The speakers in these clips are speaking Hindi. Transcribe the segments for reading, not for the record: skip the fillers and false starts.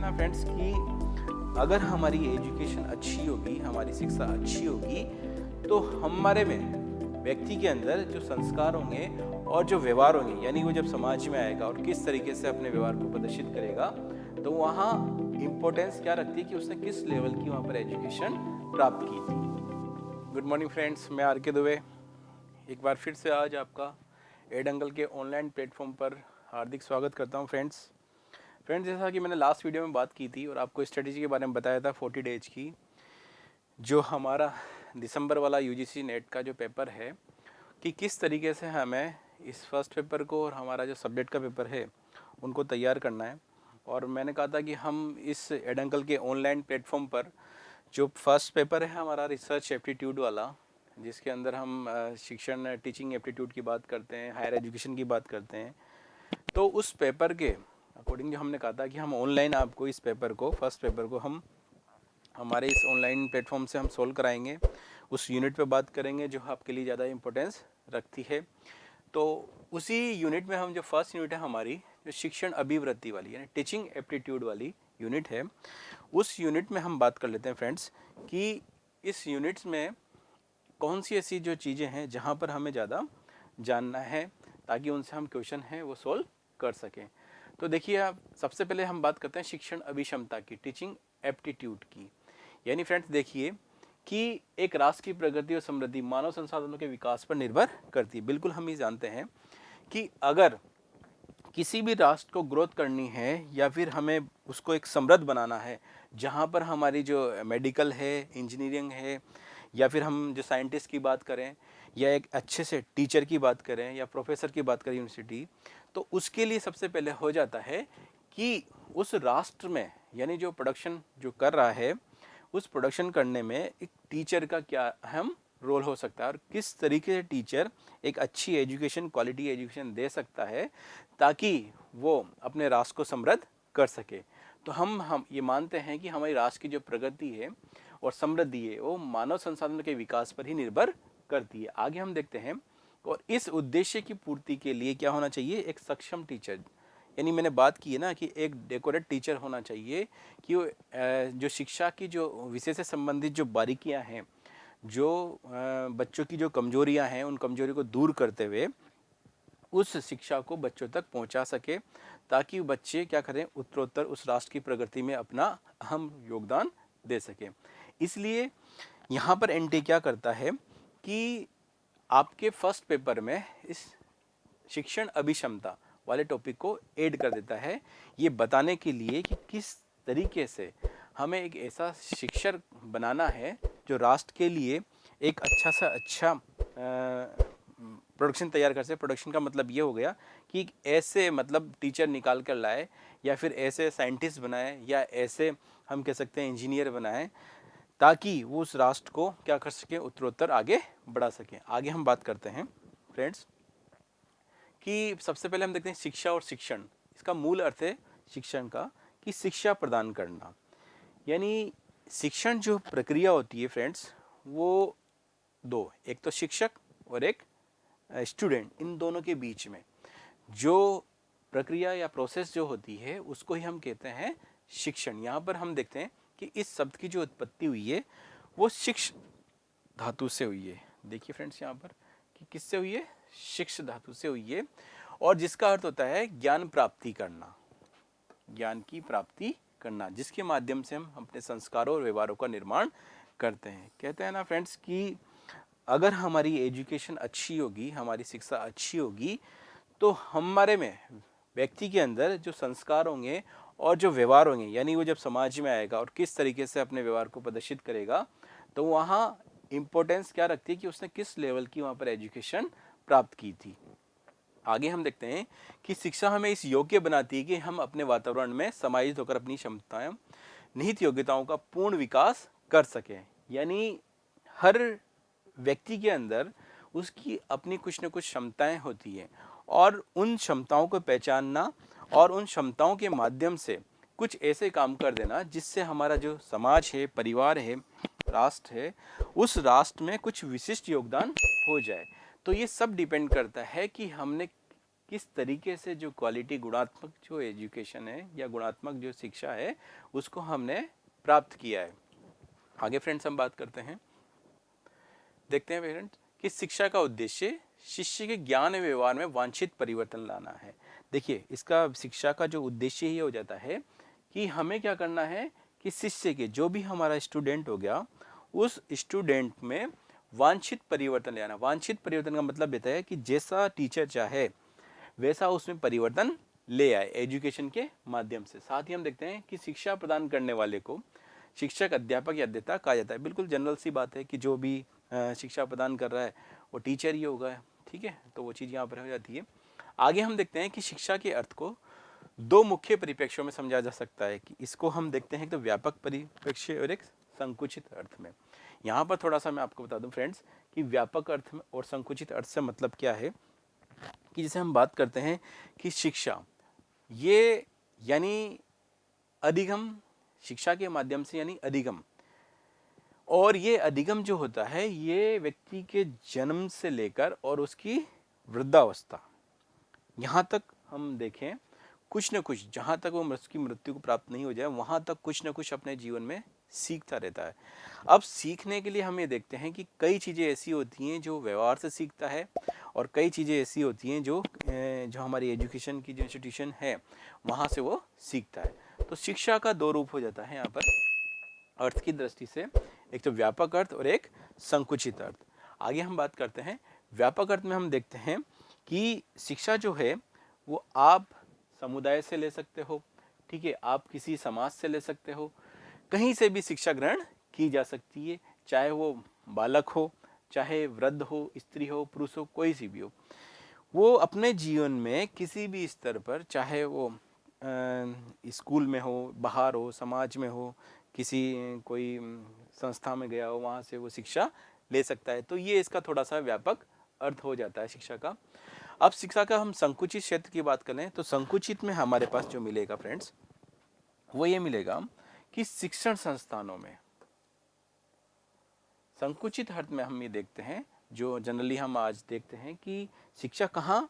ना फ्रेंड्स कि अगर हमारी एजुकेशन अच्छी होगी, हमारी शिक्षा अच्छी होगी, तो हमारे में व्यक्ति के अंदर जो संस्कार होंगे और जो व्यवहार होंगे, यानी वो जब समाज में आएगा और किस तरीके से अपने व्यवहार को प्रदर्शित करेगा, तो वहाँ इम्पोर्टेंस क्या रखती है कि उसने किस लेवल की वहाँ पर एजुकेशन प्राप्त की थी। गुड मॉर्निंग फ्रेंड्स, मैं आर के दुबे एक बार फिर से आज आपका एडंगल के ऑनलाइन प्लेटफॉर्म पर हार्दिक स्वागत करता हूँ। फ्रेंड्स, जैसा कि मैंने लास्ट वीडियो में बात की थी और आपको स्ट्रेटेजी के बारे में बताया था 40 डेज की, जो हमारा दिसंबर वाला यूजीसी नेट का जो पेपर है कि किस तरीके से हमें इस फर्स्ट पेपर को और हमारा जो सब्जेक्ट का पेपर है उनको तैयार करना है। और मैंने कहा था कि हम इस एडंगल के ऑनलाइन प्लेटफॉर्म पर जो फर्स्ट पेपर है हमारा रिसर्च एप्टीट्यूड वाला, जिसके अंदर हम शिक्षण टीचिंग एप्टीट्यूड की बात करते हैं, हायर एजुकेशन की बात करते हैं, तो उस पेपर के अकॉर्डिंग जो हमने कहा था कि हम ऑनलाइन आपको इस पेपर को, फर्स्ट पेपर को हम हमारे इस ऑनलाइन प्लेटफॉर्म से हम सोल्व कराएंगे। उस यूनिट पे बात करेंगे जो आपके लिए ज़्यादा इम्पोर्टेंस रखती है। तो उसी यूनिट में हम जो फर्स्ट यूनिट है हमारी जो शिक्षण अभिवृत्ति वाली यानी टीचिंग एप्टीट्यूड वाली यूनिट है, उस यूनिट में हम बात कर लेते हैं फ्रेंड्स कि इस यूनिट्स में कौन सी ऐसी जो चीज़ें हैं जहाँ पर हमें ज़्यादा जानना है ताकि उनसे हम क्वेश्चन हैं वो सोल्व कर सकें। तो देखिए, आप सबसे पहले हम बात करते हैं शिक्षण अभिक्षमता की, टीचिंग एप्टीट्यूड की। यानी फ्रेंड्स देखिए कि एक राष्ट्र की प्रगति और समृद्धि मानव संसाधनों के विकास पर निर्भर करती है। बिल्कुल हम ये जानते हैं कि अगर किसी भी राष्ट्र को ग्रोथ करनी है या फिर हमें उसको एक समृद्ध बनाना है, जहाँ पर हमारी जो मेडिकल है, इंजीनियरिंग है, या फिर हम जो साइंटिस्ट की बात करें या एक अच्छे से टीचर की बात करें या प्रोफेसर की बात करें यूनिवर्सिटी, तो उसके लिए सबसे पहले हो जाता है कि उस राष्ट्र में यानी जो प्रोडक्शन जो कर रहा है, उस प्रोडक्शन करने में एक टीचर का क्या अहम रोल हो सकता है और किस तरीके से टीचर एक अच्छी एजुकेशन, क्वालिटी एजुकेशन दे सकता है ताकि वो अपने राष्ट्र को समृद्ध कर सके। तो हम ये मानते हैं कि हमारी राष्ट्र की जो प्रगति है और समृद्धि है वो मानव संसाधनों के विकास पर ही निर्भर करती है। आगे हम देखते हैं, और इस उद्देश्य की पूर्ति के लिए क्या होना चाहिए, एक सक्षम टीचर। यानी मैंने बात की है ना कि एक डेकोरेट टीचर होना चाहिए कि वो जो शिक्षा की जो विषय से संबंधित जो बारीकियां हैं, जो बच्चों की जो कमजोरियां हैं, उन कमजोरी को दूर करते हुए उस शिक्षा को बच्चों तक पहुंचा सके ताकि बच्चे क्या करें, उत्तरोत्तर उस राष्ट्र की प्रगति में अपना अहम योगदान दे सके। इसलिए यहाँ पर एनटी क्या करता है कि आपके फर्स्ट पेपर में इस शिक्षण अभिक्षमता वाले टॉपिक को ऐड कर देता है, ये बताने के लिए कि किस तरीके से हमें एक ऐसा शिक्षक बनाना है जो राष्ट्र के लिए एक अच्छा सा अच्छा प्रोडक्शन तैयार कर सके। प्रोडक्शन का मतलब ये हो गया कि ऐसे मतलब टीचर निकाल कर लाए या फिर ऐसे साइंटिस्ट बनाए या ऐसे हम कह सकते हैं इंजीनियर बनाए ताकि वो उस राष्ट्र को क्या कर सके, उत्तरोत्तर आगे बढ़ा सके। आगे हम बात करते हैं फ्रेंड्स कि सबसे पहले हम देखते हैं शिक्षा और शिक्षण। इसका मूल अर्थ है शिक्षण का कि शिक्षा प्रदान करना। यानी शिक्षण जो प्रक्रिया होती है फ्रेंड्स, वो दो, एक तो शिक्षक और एक स्टूडेंट, इन दोनों के बीच में जो प्रक्रिया या प्रोसेस जो होती है उसको ही हम कहते हैं शिक्षण। यहाँ पर हम देखते हैं कि इस शब्द की जो उत्पत्ति हुई है वो शिक्ष धातु से हुई है। देखिए फ्रेंड्स यहाँ पर कि किससे हुई है, शिक्ष धातु से हुई है, और जिसका अर्थ होता है ज्ञान प्राप्ति करना, ज्ञान की प्राप्ति करना, जिसके माध्यम से हम अपने संस्कारों और व्यवहारों का निर्माण करते हैं। कहते हैं ना फ्रेंड्स कि अगर हमारी एजुकेशन अच्छी होगी, हमारी शिक्षा अच्छी होगी, तो हमारे में व्यक्ति के अंदर जो संस्कार होंगे और जो व्यवहार होंगे, यानी वो जब समाज में आएगा और किस तरीके से अपने व्यवहार को प्रदर्शित करेगा, तो वहाँ इम्पोर्टेंस क्या रखती है कि उसने किस लेवल की वहाँ पर एजुकेशन प्राप्त की थी। आगे हम देखते हैं कि शिक्षा हमें इस योग्य बनाती है कि हम अपने वातावरण में समाहित होकर अपनी क्षमताएं, निहित योग्यताओं का पूर्ण विकास कर सकें। यानी हर व्यक्ति के अंदर उसकी अपनी कुछ न कुछ क्षमताएं होती हैं और उन क्षमताओं को पहचानना और उन क्षमताओं के माध्यम से कुछ ऐसे काम कर देना जिससे हमारा जो समाज है, परिवार है, राष्ट्र है, उस राष्ट्र में कुछ विशिष्ट योगदान हो जाए। तो ये सब डिपेंड करता है कि हमने किस तरीके से जो क्वालिटी गुणात्मक जो एजुकेशन है या गुणात्मक जो शिक्षा है उसको हमने प्राप्त किया है। आगे फ्रेंड्स हम बात करते हैं, देखते हैं फ्रेंड्स कि शिक्षा का उद्देश्य शिष्य के ज्ञान एवं व्यवहार में वांछित परिवर्तन लाना है। देखिए, इसका शिक्षा का जो उद्देश्य ही हो जाता है कि हमें क्या करना है कि शिष्य के, जो भी हमारा स्टूडेंट हो गया, उस स्टूडेंट में वांछित परिवर्तन लाना। वांछित परिवर्तन का मतलब होता है कि जैसा टीचर चाहे वैसा उसमें परिवर्तन ले आए एजुकेशन के माध्यम से। साथ ही हम देखते हैं कि शिक्षा प्रदान करने वाले को शिक्षक, अध्यापक या अध्येता कहा जाता है। बिल्कुल जनरल सी बात है कि जो भी शिक्षा प्रदान कर रहा है वो टीचर ही होगा, ठीक है, तो वो चीज़ यहाँ पर हो जाती है। आगे हम देखते हैं कि शिक्षा के अर्थ को दो मुख्य परिप्रेक्ष्यों में समझा जा सकता है कि इसको हम देखते हैं तो व्यापक परिप्रेक्ष्य और एक संकुचित अर्थ में। यहाँ पर थोड़ा सा मैं आपको बता दूं फ्रेंड्स कि व्यापक अर्थ में और संकुचित अर्थ से मतलब क्या है कि जैसे हम बात करते हैं कि शिक्षा ये यानी अधिगम, शिक्षा के माध्यम से यानी अधिगम, और ये अधिगम जो होता है ये व्यक्ति के जन्म से लेकर और उसकी वृद्धावस्था, यहाँ तक हम देखें कुछ न कुछ, जहाँ तक वो उसकी मृत्यु को प्राप्त नहीं हो जाए वहाँ तक कुछ न कुछ अपने जीवन में सीखता रहता है। अब सीखने के लिए हम ये देखते हैं कि कई चीज़ें ऐसी होती हैं जो व्यवहार से सीखता है और कई चीज़ें ऐसी होती हैं जो हमारी एजुकेशन की जो इंस्टीट्यूशन है वहाँ से वो सीखता है। तो शिक्षा का दो रूप हो जाता है यहाँ पर अर्थ की दृष्टि से, एक तो व्यापक अर्थ और एक संकुचित अर्थ। आगे हम बात करते हैं व्यापक अर्थ में हम देखते हैं कि शिक्षा जो है वो आप समुदाय से ले सकते हो, ठीक है, आप किसी समाज से ले सकते हो, कहीं से भी शिक्षा ग्रहण की जा सकती है, चाहे वो बालक हो, चाहे वृद्ध हो, स्त्री हो, पुरुष हो, कोई सी भी हो। वो अपने जीवन में किसी भी स्तर पर, चाहे वो स्कूल में हो, बाहर हो, समाज में हो, किसी कोई संस्था में गया हो, वहाँ से वो शिक्षा ले सकता है। तो ये इसका थोड़ा सा व्यापक अर्थ हो जाता है शिक्षा का। अब शिक्षा का हम संकुचित क्षेत्र की बात करें तो संकुचित में हमारे पास जो मिलेगा फ्रेंड्स वो ये मिलेगा कि शिक्षण संस्थानों में, संकुचित अर्थ में हम ये देखते हैं जो जनरली हम आज देखते हैं कि शिक्षा कहाँ,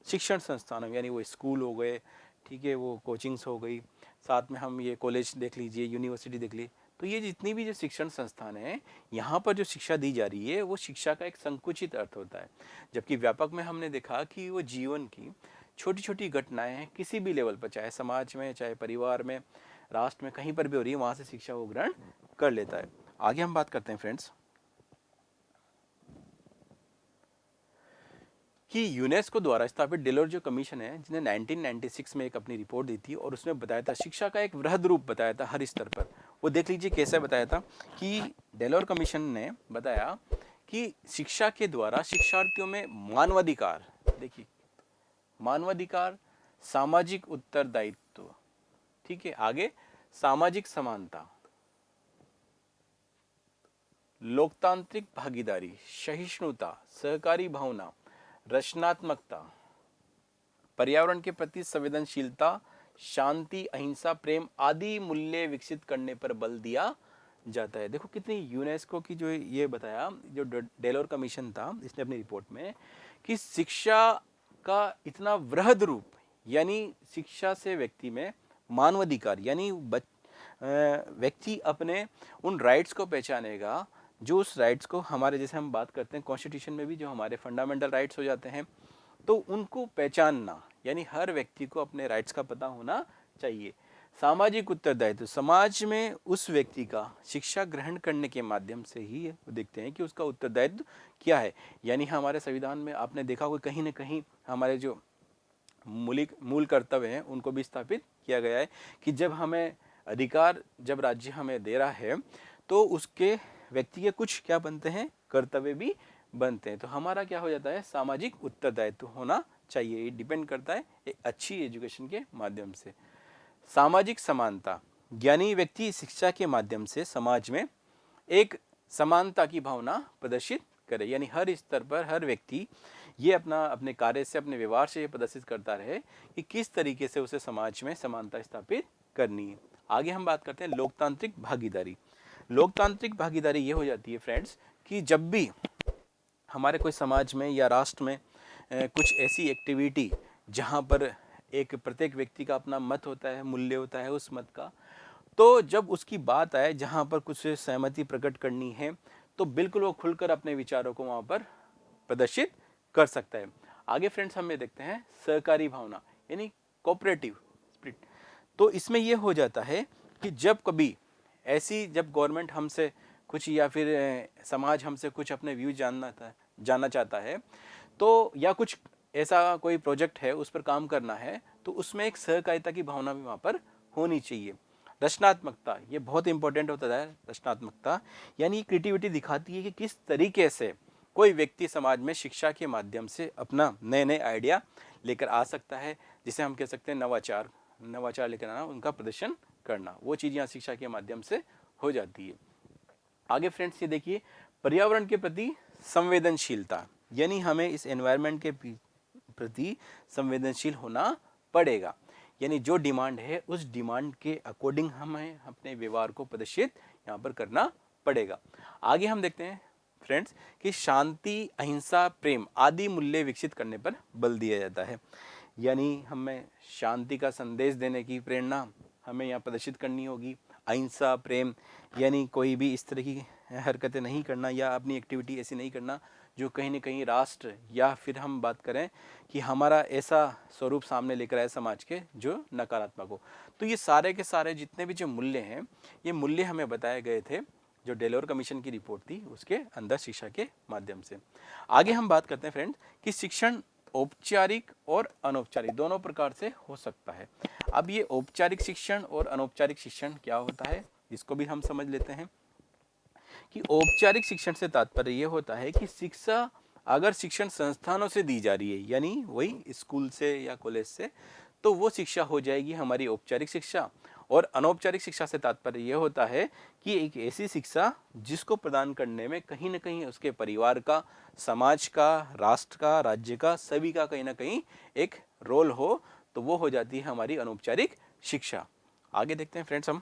शिक्षण संस्थानों यानी वो स्कूल हो गए, ठीक है, वो कोचिंग्स हो गई, साथ में हम ये कॉलेज देख लीजिए, यूनिवर्सिटी देख लीजिए, तो ये जितनी भी जो शिक्षण संस्थान है यहाँ पर जो शिक्षा दी जा रही है वो शिक्षा का एक संकुचित अर्थ होता है। जबकि व्यापक में हमने देखा कि वो जीवन की छोटी छोटी घटनाएं हैं किसी भी लेवल पर, चाहे समाज में, चाहे परिवार में, राष्ट्र में, कहीं पर भी हो रही है, वहाँ से शिक्षा वो ग्रहण कर लेता है। आगे हम बात करते हैं फ्रेंड्स कि यूनेस्को द्वारा स्थापित डेलोर जो कमीशन है जिसने 1996 में एक अपनी रिपोर्ट दी थी और उसने बताया था शिक्षा का एक वृहद रूप बताया था हर स्तर पर। वो देख लीजिए कैसे बताया था कि डेलोर कमीशन ने बताया कि शिक्षा के द्वारा शिक्षार्थियों में मानवाधिकार, देखिए मानवाधिकार, सामाजिक उत्तरदायित्व, ठीक है, आगे सामाजिक समानता, लोकतांत्रिक भागीदारी, सहिष्णुता, सहकारी भावना, रचनात्मकता, पर्यावरण के प्रति संवेदनशीलता, शांति, अहिंसा, प्रेम आदि मूल्य विकसित करने पर बल दिया जाता है। देखो कितनी यूनेस्को की जो ये बताया जो डेलोर कमीशन था इसने अपनी रिपोर्ट में कि शिक्षा का इतना वृहद रूप, यानी शिक्षा से व्यक्ति में मानवाधिकार यानी व्यक्ति अपने उन राइट्स को पहचानेगा जो उस राइट्स को हमारे, जैसे हम बात करते हैं कॉन्स्टिट्यूशन में भी जो हमारे फंडामेंटल राइट्स हो जाते हैं, तो उनको पहचानना यानी हर व्यक्ति को अपने राइट्स का पता होना चाहिए। सामाजिक उत्तरदायित्व, समाज में उस व्यक्ति का शिक्षा ग्रहण करने के माध्यम से ही देखते हैं कि उसका उत्तरदायित्व क्या है। यानी हमारे संविधान में आपने देखा होगा कहीं ना कहीं हमारे जो मूल कर्तव्य हैं उनको भी स्थापित किया गया है कि जब हमें अधिकार, जब राज्य हमें दे रहा है तो उसके व्यक्ति के कुछ क्या बनते हैं, कर्तव्य भी बनते हैं। तो हमारा क्या हो जाता है, सामाजिक उत्तरदायित्व होना चाहिए। ये डिपेंड करता है एक अच्छी एजुकेशन के माध्यम से। सामाजिक समानता यानी व्यक्ति शिक्षा के माध्यम से समाज में एक समानता की भावना प्रदर्शित करे, यानी हर स्तर पर हर व्यक्ति ये अपने कार्य से, अपने व्यवहार से ये प्रदर्शित करता रहे कि किस तरीके से उसे समाज में समानता स्थापित करनी है। आगे हम बात करते हैं लोकतांत्रिक भागीदारी। लोकतांत्रिक भागीदारी ये हो जाती है फ्रेंड्स कि जब भी हमारे कोई समाज में या राष्ट्र में कुछ ऐसी एक्टिविटी जहाँ पर एक प्रत्येक व्यक्ति का अपना मत होता है, मूल्य होता है उस मत का, तो जब उसकी बात आए जहाँ पर कुछ सहमति प्रकट करनी है तो बिल्कुल वो खुलकर अपने विचारों को वहाँ पर प्रदर्शित कर सकता है। आगे फ्रेंड्स हम ये देखते हैं सहकारी भावना यानी कोऑपरेटिव स्पिरिट। तो इसमें ये हो जाता है कि जब कभी ऐसी जब गवर्नमेंट हमसे कुछ या फिर समाज हमसे कुछ अपने व्यूज जानना चाहता है, तो या कुछ ऐसा कोई प्रोजेक्ट है उस पर काम करना है, तो उसमें एक सहकारिता की भावना भी वहाँ पर होनी चाहिए। रचनात्मकता, ये बहुत इंपॉर्टेंट होता है। रचनात्मकता यानी क्रिएटिविटी दिखाती है कि किस तरीके से कोई व्यक्ति समाज में शिक्षा के माध्यम से अपना नए नए आइडिया लेकर आ सकता है, जिसे हम कह सकते हैं नवाचार लेकर आना, उनका प्रदर्शन करना, वो चीज़ यहाँ शिक्षा के माध्यम से हो जाती है। आगे फ्रेंड्स ये देखिए पर्यावरण के प्रति संवेदनशीलता, यानी हमें इस एनवायरनमेंट के प्रति संवेदनशील होना पड़ेगा, यानी जो डिमांड है उस डिमांड के अकॉर्डिंग हमें अपने व्यवहार को प्रदर्शित यहाँ पर करना पड़ेगा। आगे हम देखते हैं फ्रेंड्स कि शांति, अहिंसा, प्रेम आदि मूल्य विकसित करने पर बल दिया जाता है, यानी हमें शांति का संदेश देने की प्रेरणा हमें यहाँ प्रदर्शित करनी होगी। अहिंसा, प्रेम यानी कोई भी इस तरह की हरकतें नहीं करना या अपनी एक्टिविटी ऐसी नहीं करना जो कहीं ना कहीं राष्ट्र या फिर हम बात करें कि हमारा ऐसा स्वरूप सामने लेकर आए समाज के जो नकारात्मक हो। तो ये सारे के सारे जितने भी जो मूल्य हैं, ये मूल्य हमें बताए गए थे जो डेलोर कमीशन की रिपोर्ट थी उसके अंदर शिक्षा के माध्यम से। आगे हम बात करते हैं फ्रेंड्स कि शिक्षण औपचारिक और अनौपचारिक दोनों प्रकार से हो सकता है। अब ये औपचारिक शिक्षण और अनौपचारिक शिक्षण क्या होता है, इसको भी हम समझ लेते हैं कि औपचारिक शिक्षण से तात्पर्य ये होता है कि शिक्षा अगर शिक्षण संस्थानों से दी जा रही है, यानी वही स्कूल से या कॉलेज से, तो वो शिक्षा हो जाएगी हमारी औपचारिक शिक्षा। और अनौपचारिक शिक्षा से तात्पर्य यह होता है कि एक ऐसी शिक्षा जिसको प्रदान करने में कहीं ना कहीं उसके परिवार का, समाज का, राष्ट्र का, राज्य का, सभी का कहीं ना कहीं एक रोल हो, तो वो हो जाती है हमारी अनौपचारिक शिक्षा। आगे देखते हैं फ्रेंड्स हम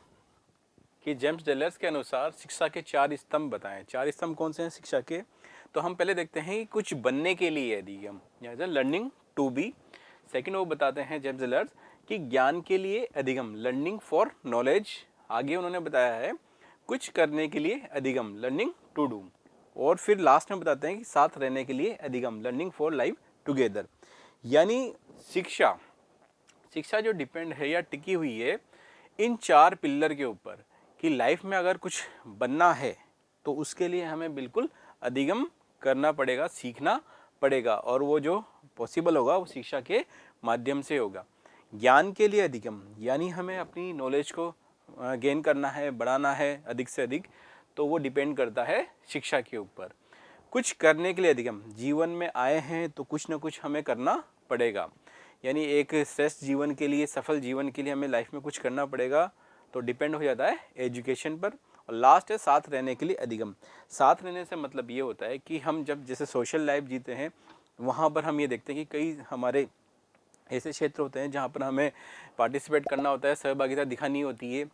कि जेम्स डेलर्स के अनुसार शिक्षा के 4 स्तंभ बताएं। 4 स्तंभ कौन से हैं शिक्षा के? तो हम पहले देखते हैं कि कुछ बनने के लिए यदि हम लर्निंग टू बी। सेकंड वो बताते हैं जेम्स डेलर्स कि ज्ञान के लिए अधिगम, लर्निंग फॉर नॉलेज। आगे उन्होंने बताया है कुछ करने के लिए अधिगम, लर्निंग टू डू। और फिर लास्ट में बताते हैं कि साथ रहने के लिए अधिगम, लर्निंग फॉर लाइफ टुगेदर। यानी शिक्षा जो डिपेंड है या टिकी हुई है इन 4 पिलर के ऊपर कि लाइफ में अगर कुछ बनना है तो उसके लिए हमें बिल्कुल अधिगम करना पड़ेगा, सीखना पड़ेगा, और वो जो पॉसिबल होगा वो शिक्षा के माध्यम से होगा। ज्ञान के लिए अधिगम, यानी हमें अपनी नॉलेज को गेन करना है, बढ़ाना है अधिक से अधिक, तो वो डिपेंड करता है शिक्षा के ऊपर। कुछ करने के लिए अधिगम, जीवन में आए हैं तो कुछ ना कुछ हमें करना पड़ेगा, यानी एक श्रेष्ठ जीवन के लिए, सफल जीवन के लिए हमें लाइफ में कुछ करना पड़ेगा, तो डिपेंड हो जाता है एजुकेशन पर। और लास्ट है साथ रहने के लिए अधिगम। साथ रहने से मतलब ये होता है कि हम जब जैसे सोशल लाइफ जीते हैं वहाँ पर हम ये देखते हैं कि कई हमारे ऐसे क्षेत्र होते हैं जहाँ पर हमें पार्टिसिपेट करना होता है, सहभागिता दिखानी होती है,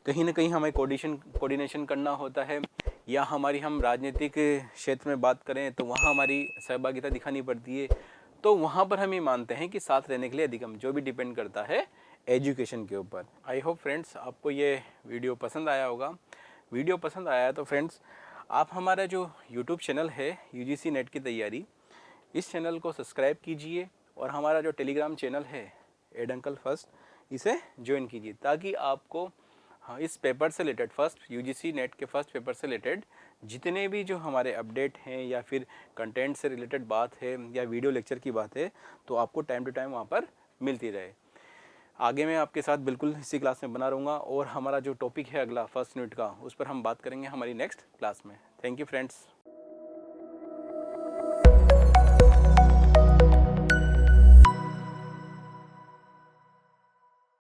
कहीं ना कहीं हमें कोऑर्डिनेशन करना होता है, या हम राजनीतिक क्षेत्र में बात करें तो वहाँ हमारी सहभागिता दिखानी पड़ती है। तो वहाँ पर हम ये मानते हैं कि साथ रहने के लिए अधिगम, जो भी डिपेंड करता है एजुकेशन के ऊपर। आई होप फ्रेंड्स आपको ये वीडियो पसंद आया होगा। वीडियो पसंद आया तो फ्रेंड्स आप हमारा जो यूट्यूब चैनल है UGC नेट की तैयारी, इस चैनल को सब्सक्राइब कीजिए, और हमारा जो टेलीग्राम चैनल है एड अंकल फर्स्ट, इसे ज्वाइन कीजिए, ताकि आपको इस पेपर से रिलेटेड UGC नेट के फर्स्ट पेपर से रिलेटेड जितने भी जो हमारे अपडेट हैं या फिर कंटेंट से रिलेटेड बात है या वीडियो लेक्चर की बात है, तो आपको टाइम टू टाइम वहाँ पर मिलती रहे। आगे मैं आपके साथ बिल्कुल इसी क्लास में बना रहूँगा, और हमारा जो टॉपिक है अगला फर्स्ट यूनिट का, उस पर हम बात करेंगे हमारी नेक्स्ट क्लास में। Thank you friends.